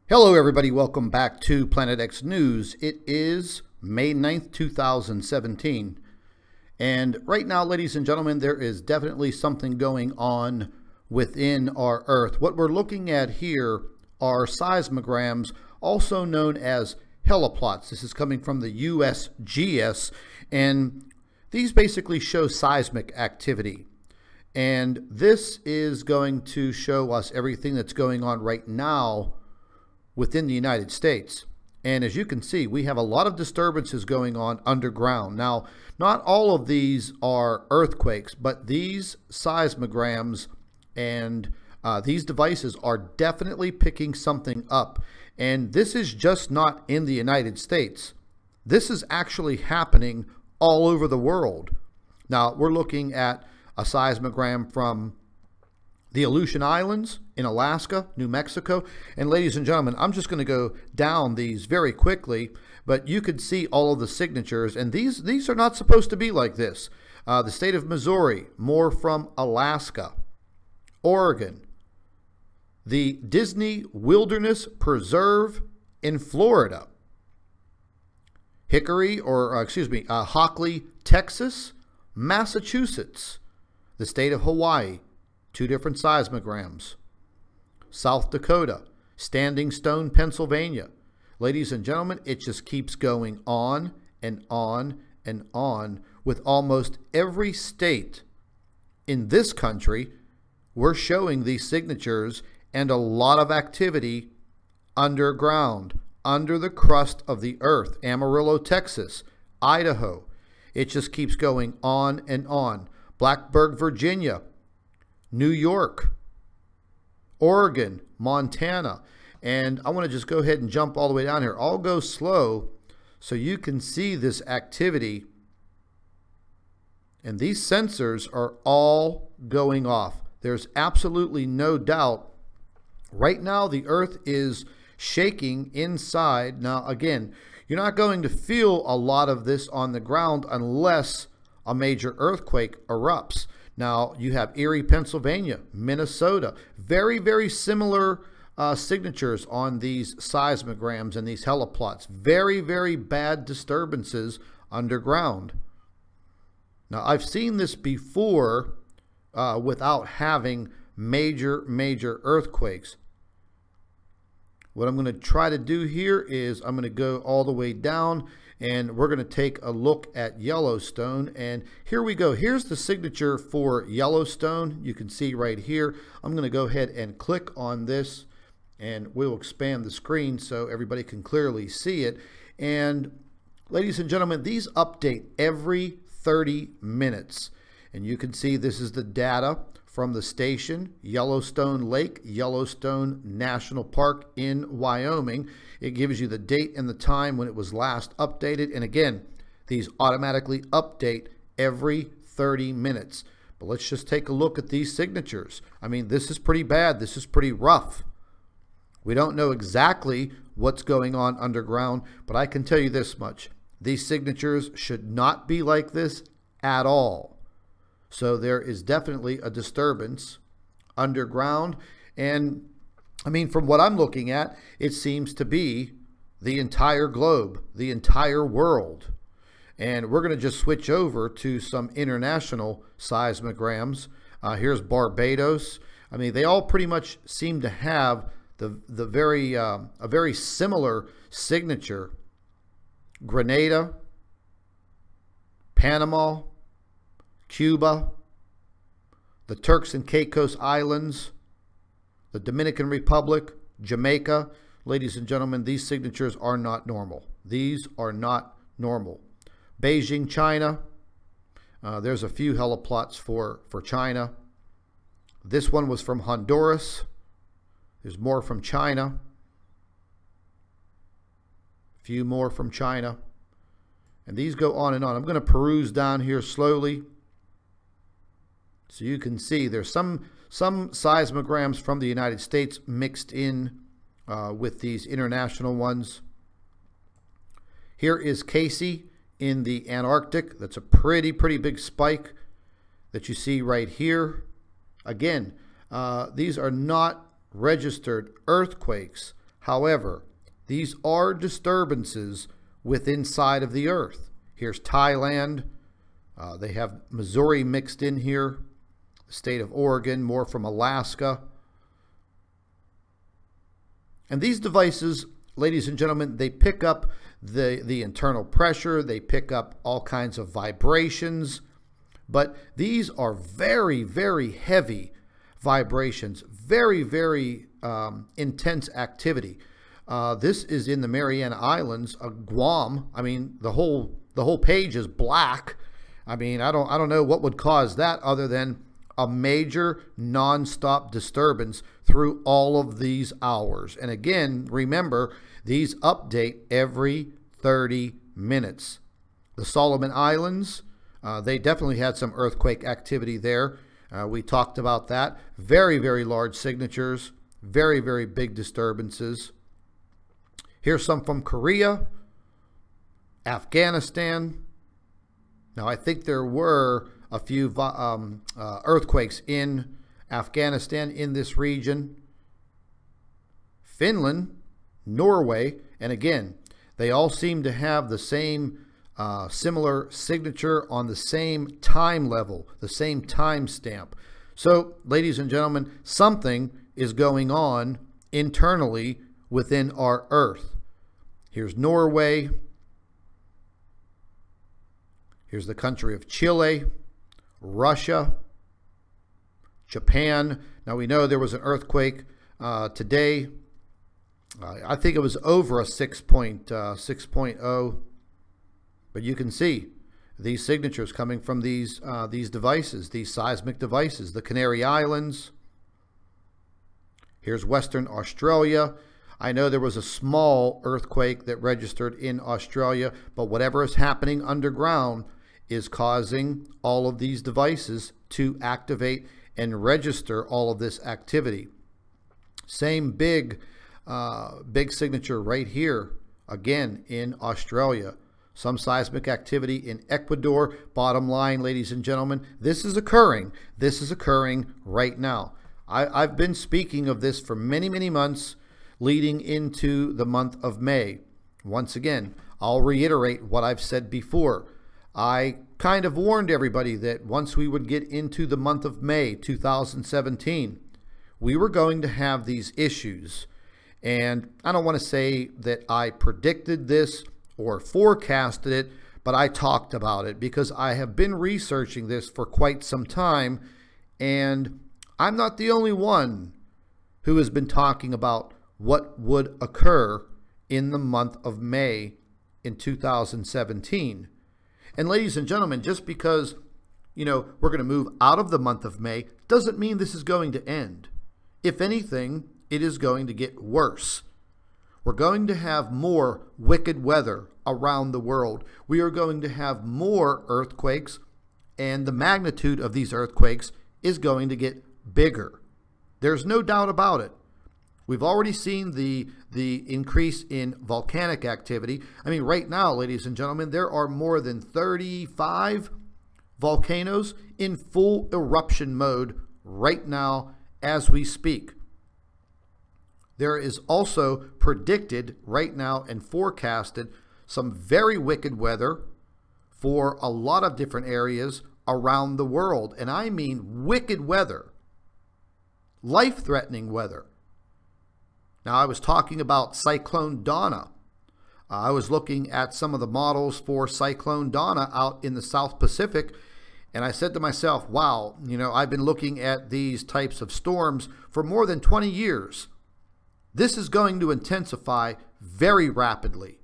Hello everybody, welcome back to Planet X News. It is May 9th, 2017. And right now, ladies and gentlemen, there is definitely something going on within our Earth. What we're looking at here are seismograms, also known as heliplots. This is coming from the USGS, and these basically show seismic activity. And this is going to show us everything that's going on right now within the United States. And as you can see, we have a lot of disturbances going on underground. Now, not all of these are earthquakes, but these seismograms and these devices are definitely picking something up. And this is just not in the United States. This is actually happening all over the world. Now, we're looking at a seismogram from the Aleutian Islands in Alaska, New Mexico. And ladies and gentlemen, I'm just going to go down these very quickly, but you could see all of the signatures, and these are not supposed to be like this. The state of Missouri, more from Alaska, Oregon, the Disney Wilderness Preserve in Florida, Hockley, Texas, Massachusetts, the state of Hawaii, 2 different seismograms. South Dakota, Standing Stone, Pennsylvania. Ladies and gentlemen, it just keeps going on and on and on. With almost every state in this country, we're showing these signatures and a lot of activity underground, under the crust of the earth. Amarillo, Texas, Idaho. It just keeps going on and on. Blacksburg, Virginia, New York, Oregon, Montana. And I want to just go ahead and jump all the way down here. I'll go slow so you can see this activity. And these sensors are all going off. There's absolutely no doubt. Right now, the earth is shaking inside. Now, again, you're not going to feel a lot of this on the ground unless a major earthquake erupts. Now, you have Erie, Pennsylvania, Minnesota. Very, very similar signatures on these seismograms and these heliplots. Very, very bad disturbances underground. Now, I've seen this before without having major earthquakes. What I'm going to try to do here is I'm going to go all the way down, and we're going to take a look at Yellowstone. And here we go. Here's the signature for Yellowstone. You can see right here. I'm going to go ahead and click on this, and we'll expand the screen so everybody can clearly see it. And ladies and gentlemen, these update every 30 minutes. And you can see this is the data from the station, Yellowstone Lake, Yellowstone National Park in Wyoming. It gives you the date and the time when it was last updated. And again, these automatically update every 30 minutes. But let's just take a look at these signatures. I mean, this is pretty bad. This is pretty rough. We don't know exactly what's going on underground, but I can tell you this much. These signatures should not be like this at all. So there is definitely a disturbance underground. And I mean, from what I'm looking at, it seems to be the entire globe, the entire world. And we're going to just switch over to some international seismograms. Here's Barbados. I mean, they all pretty much seem to have a very similar signature. Grenada, Panama, Cuba, the Turks and Caicos Islands, the Dominican Republic, Jamaica. Ladies and gentlemen, these signatures are not normal. These are not normal. Beijing, China. There's a few heliplots for China. This one was from Honduras. There's more from China. A few more from China. And these go on and on. I'm going to peruse down here slowly, so you can see there's some seismograms from the United States mixed in with these international ones. Here is Casey in the Antarctic. That's a pretty big spike that you see right here. Again, these are not registered earthquakes. However, these are disturbances within inside of the Earth. Here's Thailand. They have Missouri mixed in here. The state of Oregon, more from Alaska. And these devices, ladies and gentlemen, they pick up the internal pressure. They pick up all kinds of vibrations. But these are very, very heavy vibrations. Very, very intense activity. This is in the Mariana Islands, Guam. I mean, the whole page is black. I mean, I don't know what would cause that other than a major non-stop disturbance through all of these hours. And again, remember, these update every 30 minutes. The Solomon Islands, they definitely had some earthquake activity there. We talked about that. Very, very large signatures. Very, very big disturbances. Here's some from Korea, Afghanistan. Now, I think there were a few earthquakes in Afghanistan, in this region. Finland, Norway, and again, they all seem to have the same similar signature on the same time level, the same time stamp. So, ladies and gentlemen, something is going on internally within our Earth. Here's Norway. Here's the country of Chile, Russia, Japan. Now, we know there was an earthquake today. I think it was over a 6.0. But you can see these signatures coming from these devices, these seismic devices. The Canary Islands. Here's Western Australia. I know there was a small earthquake that registered in Australia, but whatever is happening underground is causing all of these devices to activate and register all of this activity. Same big signature right here, again in Australia. Some seismic activity in Ecuador. Bottom line, ladies and gentlemen, this is occurring. This is occurring right now. I've been speaking of this for many, many months leading into the month of May. Once again, I'll reiterate what I've said before. I kind of warned everybody that once we would get into the month of May 2017, we were going to have these issues. And I don't want to say that I predicted this or forecasted it, but I talked about it because I have been researching this for quite some time, and I'm not the only one who has been talking about what would occur in the month of May in 2017. And ladies and gentlemen, just because, we're going to move out of the month of May doesn't mean this is going to end. If anything, it is going to get worse. We're going to have more wicked weather around the world. We are going to have more earthquakes, and the magnitude of these earthquakes is going to get bigger. There's no doubt about it. We've already seen the increase in volcanic activity. I mean, right now, ladies and gentlemen, there are more than 35 volcanoes in full eruption mode right now as we speak. There is also predicted right now and forecasted some very wicked weather for a lot of different areas around the world. And I mean wicked weather, life-threatening weather. Now, I was talking about Cyclone Donna. I was looking at some of the models for Cyclone Donna out in the South Pacific, and I said to myself, wow, I've been looking at these types of storms for more than 20 years. This is going to intensify very rapidly,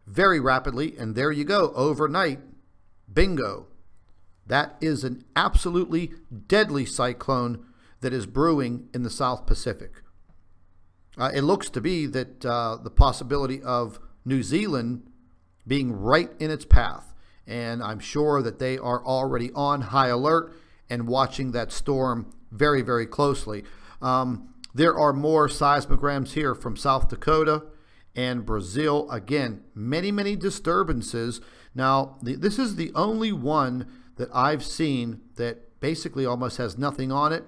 and there you go, overnight, bingo. That is an absolutely deadly cyclone that is brewing in the South Pacific. It looks to be that the possibility of New Zealand being right in its path, and I'm sure that they are already on high alert and watching that storm very, very closely. There are more seismograms here from South Dakota and Brazil. Again, many, many disturbances. Now, this is the only one that I've seen that basically almost has nothing on it,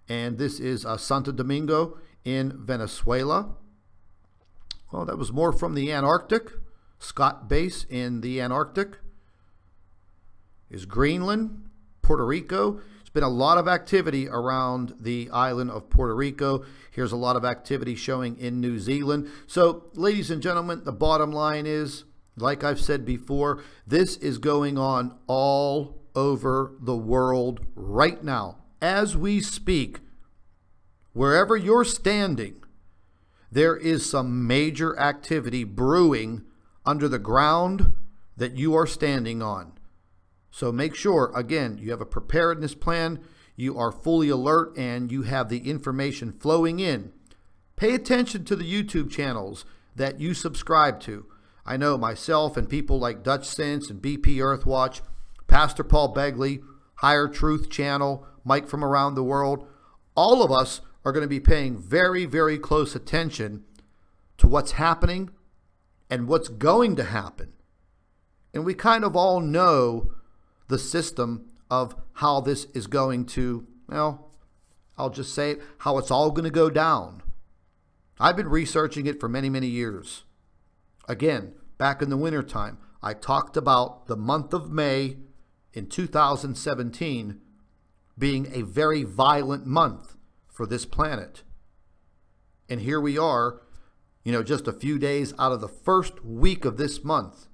and this is Santo Domingo in Venezuela. Well, that was more from the Antarctic. Scott Base in the Antarctic. Is Greenland, Puerto Rico. There's been a lot of activity around the island of Puerto Rico. Here's a lot of activity showing in New Zealand. So, ladies and gentlemen, the bottom line is, like I've said before, this is going on all over the world right now. As we speak, wherever you're standing, there is some major activity brewing under the ground that you are standing on. So make sure, again, you have a preparedness plan, you are fully alert, and you have the information flowing in. Pay attention to the YouTube channels that you subscribe to. I know myself and people like Dutch Sense and BP Earthwatch, Pastor Paul Begley, Higher Truth Channel, Mike from Around the World, all of us are going to be paying very, very close attention to what's happening and what's going to happen. And we kind of all know the system of how this is going to, well, I'll just say it, how it's all going to go down. I've been researching it for many, many years. Again, back in the wintertime, I talked about the month of May in 2017 being a very violent month for this planet. And here we are, you know, just a few days out of the first week of this month,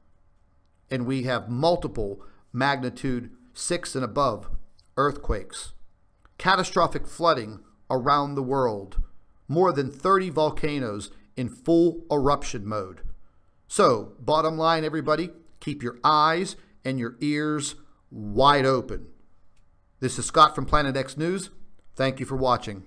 and we have multiple magnitude 6 and above earthquakes, catastrophic flooding around the world, more than 30 volcanoes in full eruption mode. So, bottom line, everybody, keep your eyes and your ears wide open. This is Scott from Planet X News. Thank you for watching.